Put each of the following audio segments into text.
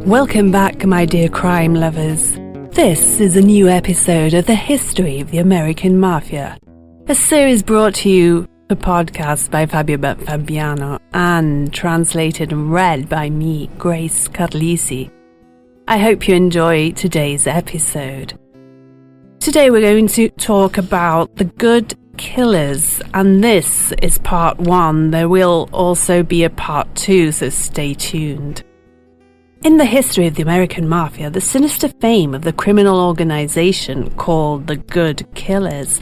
Welcome back, my dear crime lovers. This is a new episode of the History of the American Mafia, a series brought to you, a podcast by Fabio Fabiano, and translated and read by me, Grace Carlisi. I hope you enjoy today's episode. Today we're going to talk about the good killers, and this is part 1. There will also be a part 2, so stay tuned. In the history of the American Mafia, the sinister fame of the criminal organization called the Good Killers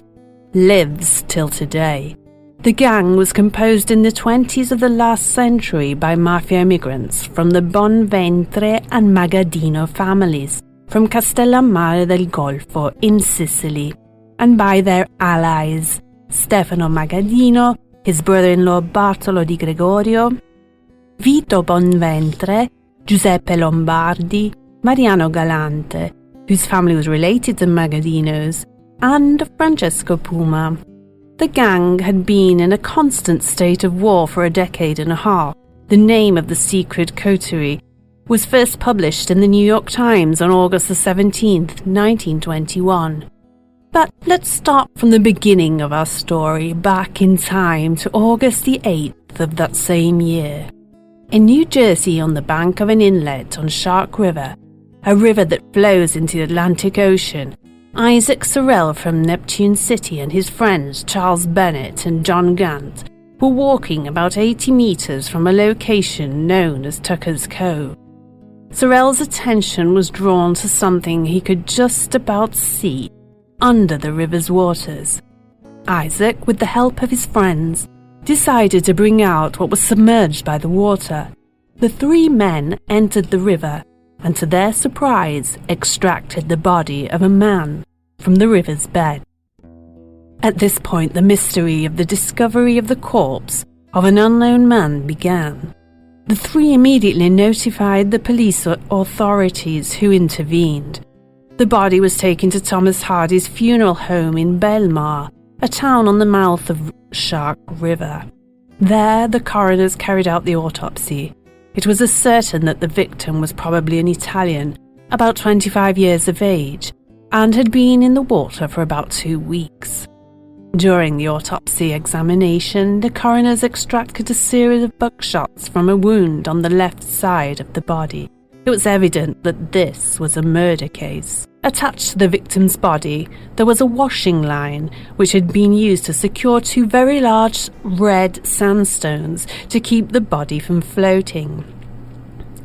lives till today. The gang was composed in the 20s of the last century by Mafia immigrants from the Bonventre and Magaddino families from Castellammare del Golfo in Sicily, and by their allies Stefano Magaddino, his brother-in-law Bartolo Di Gregorio, Vito Bonventre, Giuseppe Lombardi, Mariano Galante, whose family was related to Magaddino's, and Francesco Puma. The gang had been in a constant state of war for a decade and a half. The name of the secret coterie was first published in the New York Times on August the 17th, 1921. But let's start from the beginning of our story, back in time to August the 8th of that same year. In New Jersey, on the bank of an inlet on Shark River, a river that flows into the Atlantic Ocean, Isaac Sorrell from Neptune City and his friends Charles Bennett and John Gant were walking about 80 meters from a location known as Tucker's Cove. Sorrell's attention was drawn to something he could just about see under the river's waters. Isaac, with the help of his friends, decided to bring out what was submerged by the water. The 3 men entered the river and, to their surprise, extracted the body of a man from the river's bed. At this point, the mystery of the discovery of the corpse of an unknown man began. The 3 immediately notified the police authorities, who intervened. The body was taken to Thomas Hardy's funeral home in Belmar, a town on the mouth of Shark River. There, the coroners carried out the autopsy. It was ascertained that the victim was probably an Italian, about 25 years of age, and had been in the water for about 2 weeks. During the autopsy examination, the coroners extracted a series of buckshots from a wound on the left side of the body. It was evident that this was a murder case. Attached to the victim's body, there was a washing line which had been used to secure 2 very large red sandstones to keep the body from floating.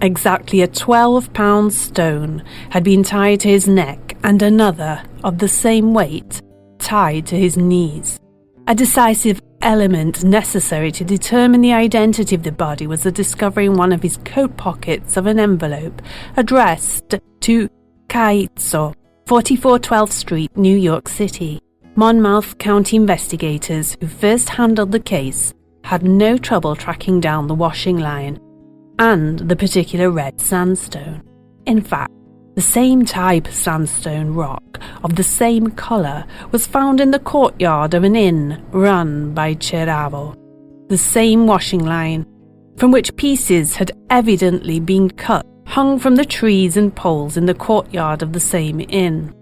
Exactly a 12-pound stone had been tied to his neck and another of the same weight tied to his knees. A decisive element necessary to determine the identity of the body was the discovery in one of his coat pockets of an envelope addressed to Cayazza, 44 12th Street, New York City. Monmouth County investigators who first handled the case had no trouble tracking down the washing line and the particular red sandstone. In fact, the same type of sandstone rock of the same colour was found in the courtyard of an inn run by Ceravo. The same washing line, from which pieces had evidently been cut, hung from the trees and poles in the courtyard of the same inn.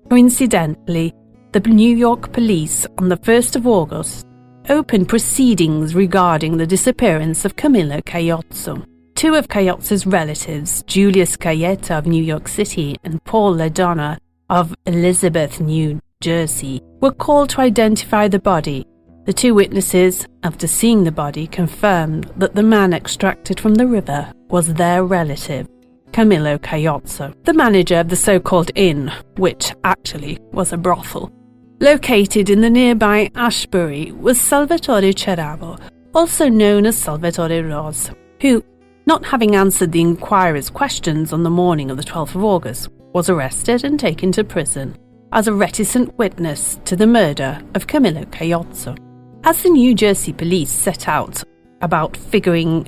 Coincidentally, the New York police on the 1st of August opened proceedings regarding the disappearance of Camilo Cayazza. 2 of Cayazza's relatives, Julius Cayetta of New York City and Paul LaDonna of Elizabeth, New Jersey, were called to identify the body. The 2 witnesses, after seeing the body, confirmed that the man extracted from the river was their relative, Camilo Cayazza, the manager of the so-called inn, which actually was a brothel. Located in the nearby Ashbury was Salvatore Ceravo, also known as Salvatore Ros, who, not having answered the inquirer's questions on the morning of the 12th of August, was arrested and taken to prison as a reticent witness to the murder of Camilo Cayazza. As the New Jersey police set out about figuring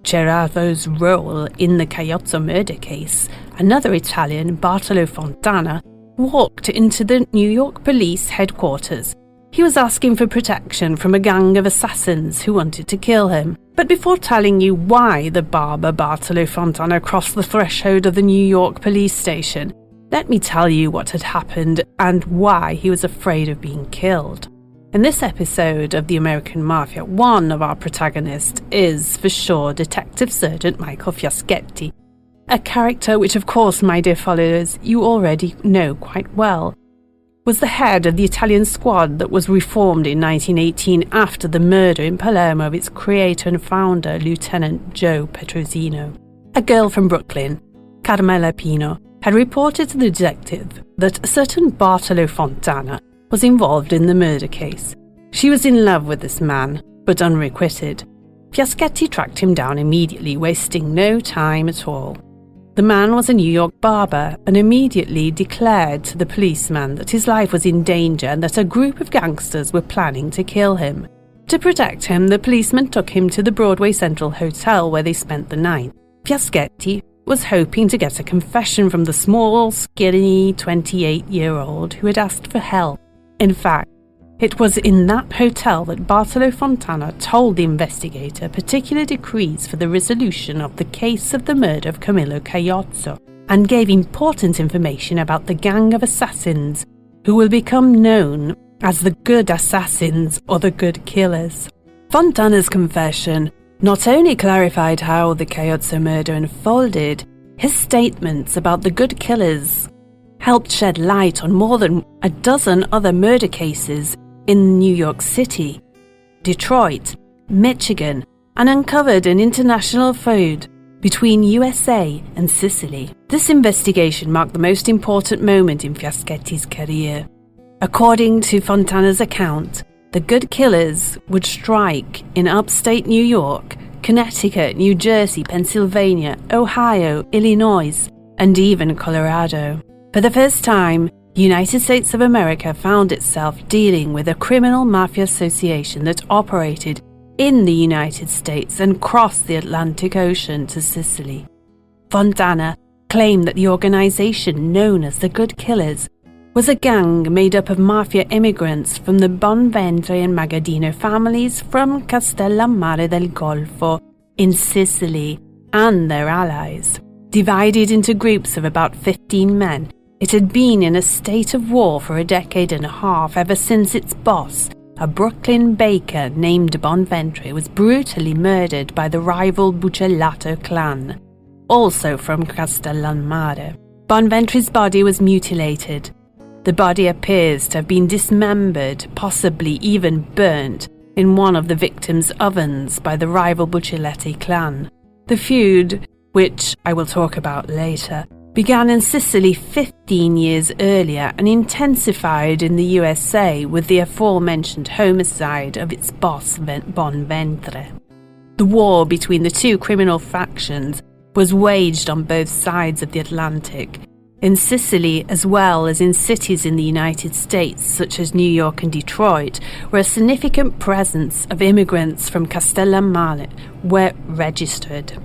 Ceravo's role in the Cayazza murder case, another Italian, Bartolo Fontana, walked into the New York police headquarters. He was asking for protection from a gang of assassins who wanted to kill him. But before telling you why the barber Bartolo Fontana crossed the threshold of the New York police station, let me tell you what had happened and why he was afraid of being killed. In this episode of the American Mafia, one of our protagonists is, for sure, Detective Sergeant Michael Fiaschetti, a character which, of course, my dear followers, you already know quite well, was the head of the Italian squad that was reformed in 1918 after the murder in Palermo of its creator and founder, Lieutenant Joe Petrosino. A girl from Brooklyn, Carmela Pino, had reported to the detective that a certain Bartolo Fontana was involved in the murder case. She was in love with this man, but unrequited. Fiaschetti tracked him down immediately, wasting no time at all. The man was a New York barber and immediately declared to the policeman that his life was in danger and that a group of gangsters were planning to kill him. To protect him, the policeman took him to the Broadway Central Hotel where they spent the night. Fiaschetti was hoping to get a confession from the small, skinny 28-year-old who had asked for help. In fact, it was in that hotel that Bartolo Fontana told the investigator particular decrees for the resolution of the case of the murder of Camilo Cayazza and gave important information about the gang of assassins who will become known as the good assassins or the good killers. Fontana's confession not only clarified how the Cayazza murder unfolded, his statements about the good killers helped shed light on more than a dozen other murder cases in New York City, Detroit, Michigan, and uncovered an international feud between USA and Sicily. This investigation marked the most important moment in Fiaschetti's career. According to Fontana's account, the good killers would strike in upstate New York, Connecticut, New Jersey, Pennsylvania, Ohio, Illinois, and even Colorado. For the first time, the United States of America found itself dealing with a criminal mafia association that operated in the United States and crossed the Atlantic Ocean to Sicily. Fontana claimed that the organization known as the Good Killers was a gang made up of mafia immigrants from the Bonventre and Magaddino families from Castellammare del Golfo in Sicily and their allies. Divided into groups of about 15 men, it had been in a state of war for a decade and a half ever since its boss, a Brooklyn baker named Bonventre, was brutally murdered by the rival Bucellato clan, also from Castellammare. Bonventre's body was mutilated. The body appears to have been dismembered, possibly even burnt, in one of the victims' ovens by the rival Bucellati clan. The feud, which I will talk about later, began in Sicily 15 years earlier and intensified in the USA with the aforementioned homicide of its boss Bonventre. The war between the two criminal factions was waged on both sides of the Atlantic, in Sicily as well as in cities in the United States such as New York and Detroit, where a significant presence of immigrants from Castellammare were registered.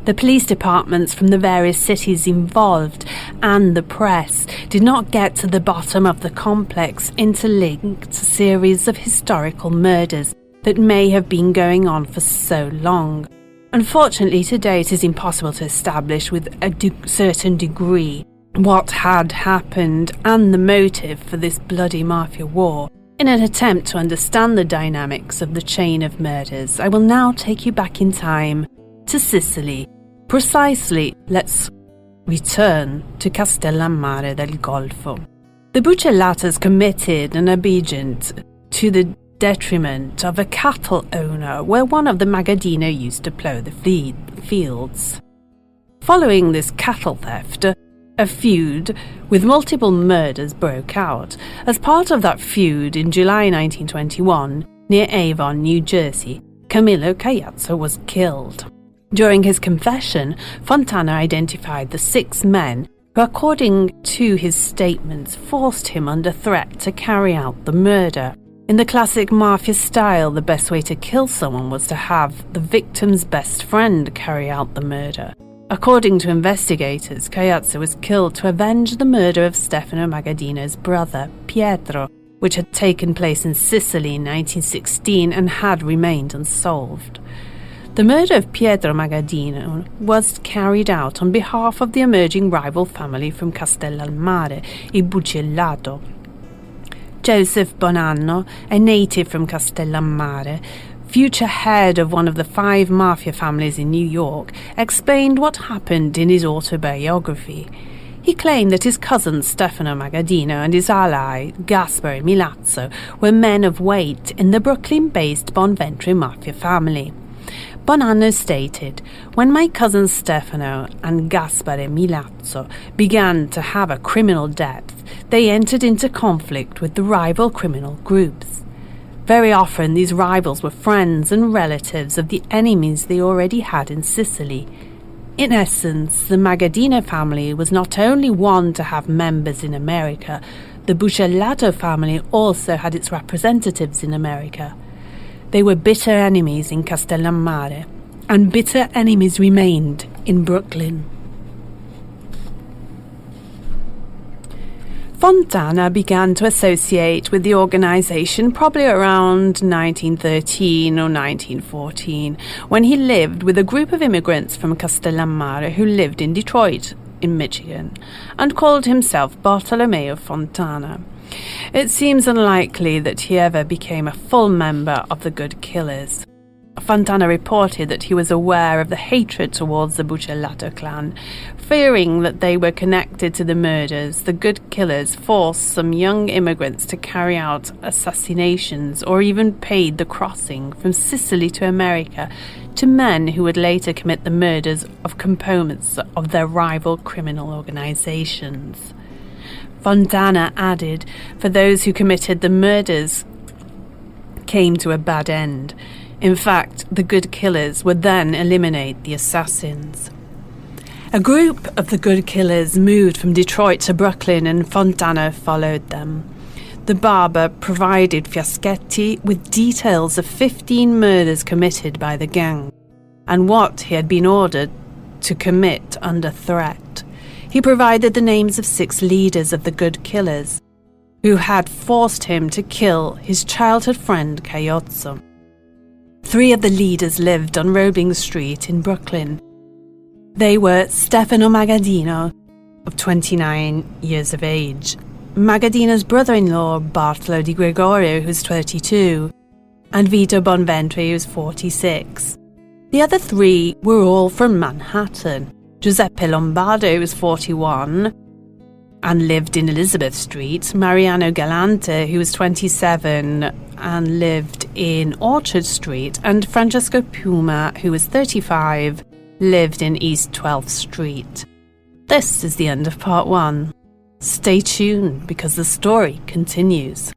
The police departments from the various cities involved and the press did not get to the bottom of the complex, interlinked series of historical murders that may have been going on for so long. Unfortunately, today it is impossible to establish with a certain degree what had happened and the motive for this bloody mafia war. In an attempt to understand the dynamics of the chain of murders, I will now take you back in time to Sicily. Precisely, let's return to Castellammare del Golfo. The Bucellatas committed an obedience to the detriment of a cattle owner where one of the Magaddino used to plough the fields. Following this cattle theft, a feud with multiple murders broke out. As part of that feud, in July 1921, near Avon, New Jersey, Camilo Cayazza was killed. During his confession, Fontana identified the 6 men who, according to his statements, forced him under threat to carry out the murder. In the classic mafia style, the best way to kill someone was to have the victim's best friend carry out the murder. According to investigators, Cayazza was killed to avenge the murder of Stefano Magaddino's brother, Pietro, which had taken place in Sicily in 1916 and had remained unsolved. The murder of Pietro Magaddino was carried out on behalf of the emerging rival family from Castellammare, il Bucellato. Joseph Bonanno, a native from Castellammare, future head of one of the 5 mafia families in New York, explained what happened in his autobiography. He claimed that his cousin Stefano Magaddino and his ally Gaspare Milazzo were men of weight in the Brooklyn-based Bonventre mafia family. Bonanno stated, "When my cousin Stefano and Gaspare Milazzo began to have a criminal depth, they entered into conflict with the rival criminal groups. Very often these rivals were friends and relatives of the enemies they already had in Sicily. In essence, the Magaddino family was not only one to have members in America, the Bucellato family also had its representatives in America. They were bitter enemies in Castellammare, and bitter enemies remained in Brooklyn." Fontana began to associate with the organization probably around 1913 or 1914, when he lived with a group of immigrants from Castellammare who lived in Detroit, in Michigan, and called himself Bartolomeo Fontana. It seems unlikely that he ever became a full member of the Good Killers. Fontana reported that he was aware of the hatred towards the Bucellato clan. Fearing that they were connected to the murders, the Good Killers forced some young immigrants to carry out assassinations or even paid the crossing from Sicily to America to men who would later commit the murders of components of their rival criminal organizations. Fontana added, "For those who committed the murders came to a bad end. In fact, the Good Killers would then eliminate the assassins." A group of the Good Killers moved from Detroit to Brooklyn, and Fontana followed them. The barber provided Fiaschetti with details of 15 murders committed by the gang, and what he had been ordered to commit under threat. He provided the names of 6 leaders of the Good Killers, who had forced him to kill his childhood friend Cayazza. 3 of the leaders lived on Roebling Street in Brooklyn. They were Stefano Magaddino, of 29 years of age, Magaddino's brother-in-law Bartolo Di Gregorio, who's 32, and Vito Bonventre, who's 46. The other 3 were all from Manhattan. Giuseppe Lombardi was 41 and lived in Elizabeth Street, Mariano Galante, who was 27 and lived in Orchard Street, and Francesco Puma, who was 35, lived in East 12th Street. This is the end of part 1. Stay tuned because the story continues.